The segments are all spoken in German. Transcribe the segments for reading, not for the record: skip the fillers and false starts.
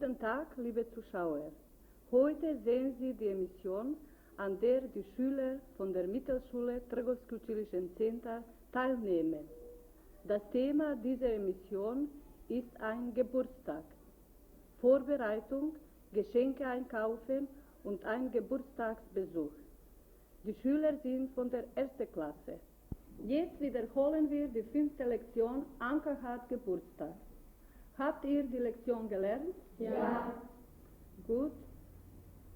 Guten Tag, liebe Zuschauer. Heute sehen Sie die Emission, an der die Schüler von der Mittelschule Trgovsko-Učilište Centar teilnehmen. Das Thema dieser Emission ist ein Geburtstag. Vorbereitung, Geschenke einkaufen und ein Geburtstagsbesuch. Die Schüler sind von der 1. Klasse. Jetzt wiederholen wir die 5. Lektion Anka hat Geburtstag. Habt ihr die Lektion gelernt? Ja. Gut.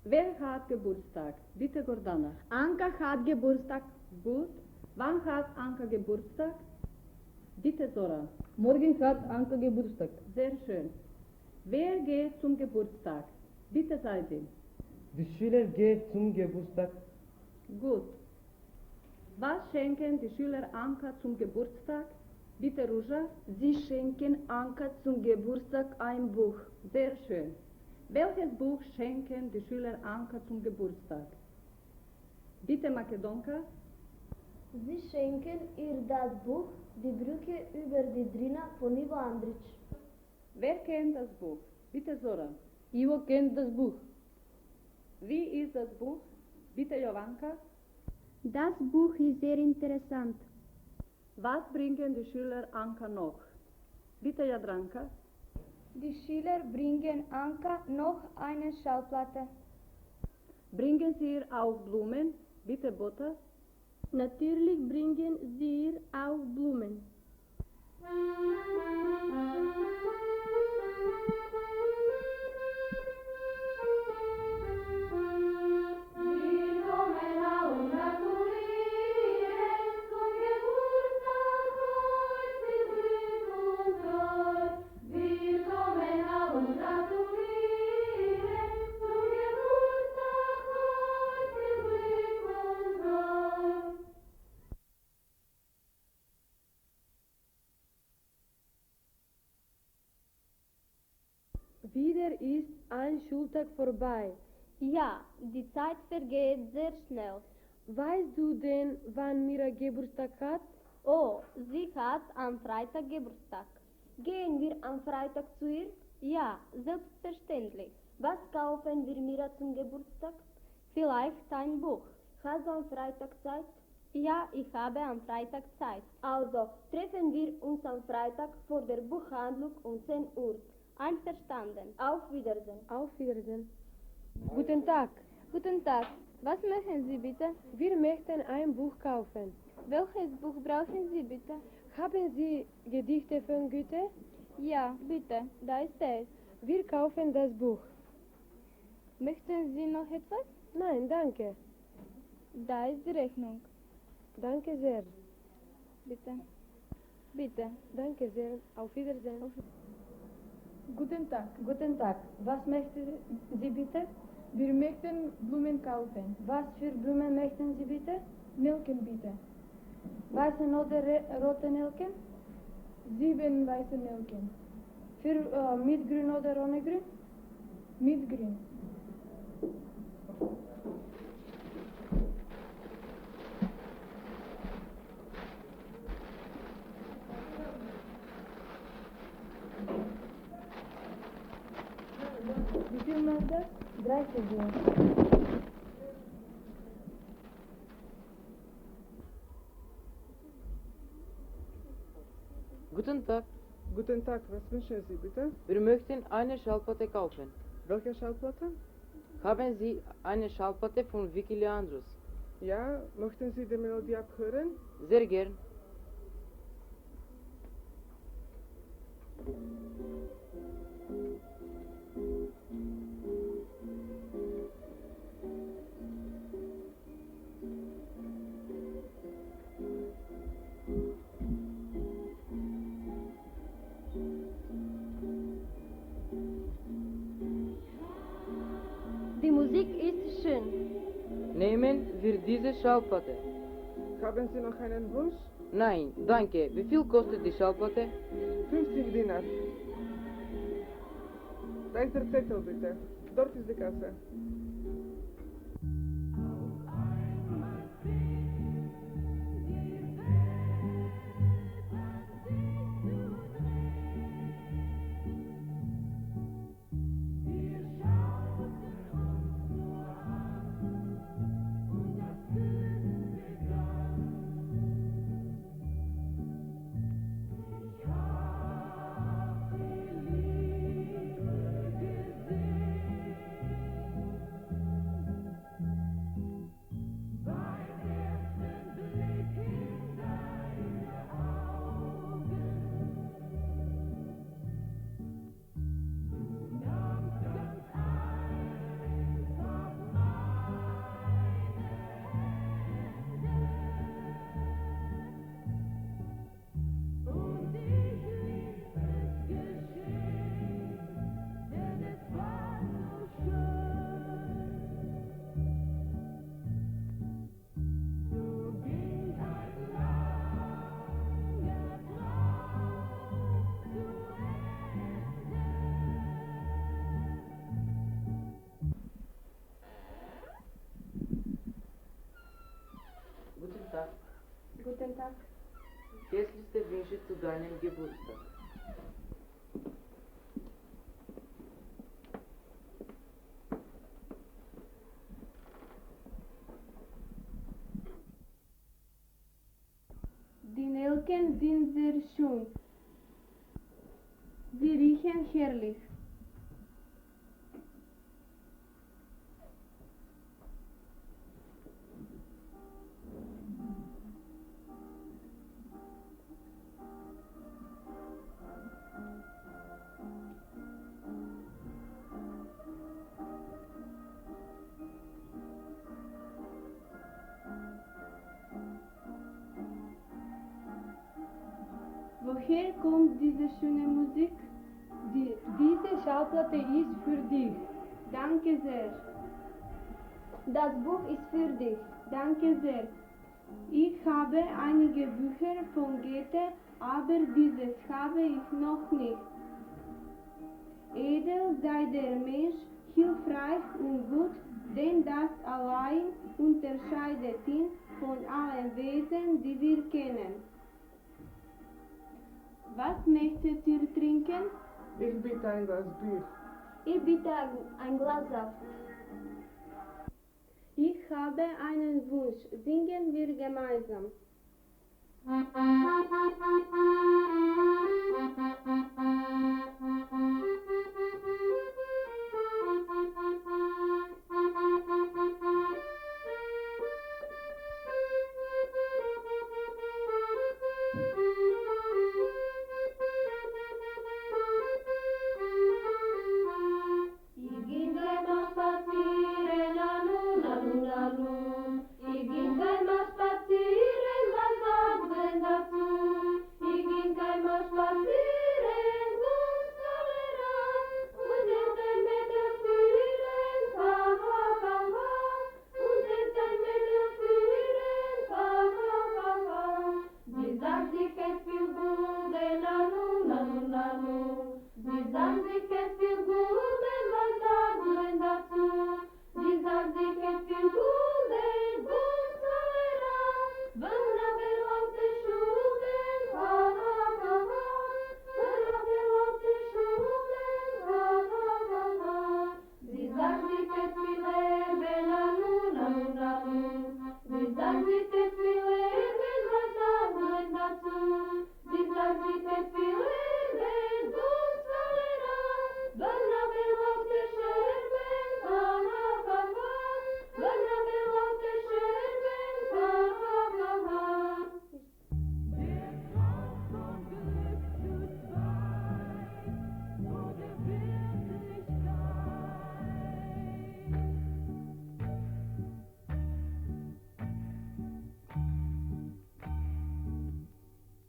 Wer hat Geburtstag? Bitte Gordana. Anka hat Geburtstag. Gut. Wann hat Anka Geburtstag? Bitte Zora. Morgen hat Anka Geburtstag. Sehr schön. Wer geht zum Geburtstag? Bitte Seidin. Die Schüler gehen zum Geburtstag. Gut. Was schenken die Schüler Anka zum Geburtstag? Bitte Ruja. Sie schenken Anka zum Geburtstag ein Buch. Sehr schön. Welches Buch schenken die Schüler Anka zum Geburtstag? Bitte Makedonka. Sie schenken ihr das Buch Die Brücke über die Drina von Ivo Andrić. Wer kennt das Buch? Bitte Zora. Ivo kennt das Buch. Wie ist das Buch? Bitte Jovanka. Das Buch ist sehr interessant. Was bringen die Schüler Anka noch? Bitte Jadranka. Die Schüler bringen Anka noch eine Schallplatte. Bringen sie ihr auch Blumen? Bitte Botta. Natürlich bringen sie ihr auch Blumen. Wieder ist ein Schultag vorbei. Ja, die Zeit vergeht sehr schnell. Weißt du denn, wann Mira Geburtstag hat? Oh, sie hat am Freitag Geburtstag. Gehen wir am Freitag zu ihr? Ja, selbstverständlich. Was kaufen wir Mira zum Geburtstag? Vielleicht ein Buch. Hast du am Freitag Zeit? Ja, ich habe am Freitag Zeit. Also treffen wir uns am Freitag vor der Buchhandlung um 10 Uhr. Einverstanden. Auf Wiedersehen. Auf Wiedersehen. Guten Tag. Guten Tag. Was möchten Sie bitte? Wir möchten ein Buch kaufen. Welches Buch brauchen Sie bitte? Haben Sie Gedichte von Goethe? Ja, bitte. Da ist es. Wir kaufen das Buch. Möchten Sie noch etwas? Nein, danke. Da ist die Rechnung. Danke sehr. Bitte. Bitte. Danke sehr. Auf Wiedersehen. Guten Tag, Guten Tag. Was möchten Sie bitte? wir möchten Blumen kaufen. Was für Blumen möchten Sie bitte? Nelken bitte. Weißen oder rote Nelken? 7 weiße Nelken. Für mit grün oder ohne grün? Mit grün. Wie viel macht das? 30 Euro. Guten Tag, Guten Tag, was wünschen Sie bitte? wir möchten eine Schallplatte kaufen. Welche Schallplatte? Haben Sie eine Schallplatte von Vicky Leandros? Ja, möchten Sie die Melodie abhören? Sehr gern. Die Musik ist schön. Nehmen wir diese Schallplatte. Haben Sie noch einen Wunsch? Nein, danke. Wie viel kostet die Schallplatte? 50 Dinar. Da ist der Zettel bitte. Dort ist die Kasse. wünsche zu deinem Geburtstag. Die Nelken sind sehr schön. Sie riechen herrlich. Woher kommt diese schöne Musik? Diese Schallplatte ist für dich. Danke sehr. Das Buch ist für dich. Danke sehr. Ich habe einige Bücher von Goethe, aber dieses habe ich noch nicht. Edel sei der Mensch, hilfreich und gut, denn das allein unterscheidet ihn von allen Wesen, die wir kennen. Was möchtet ihr trinken? Ich bitte ein Glas Bier. Ich bitte ein Glas Saft. Ich habe einen Wunsch. Singen wir gemeinsam.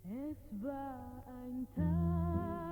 Es war ein Tag.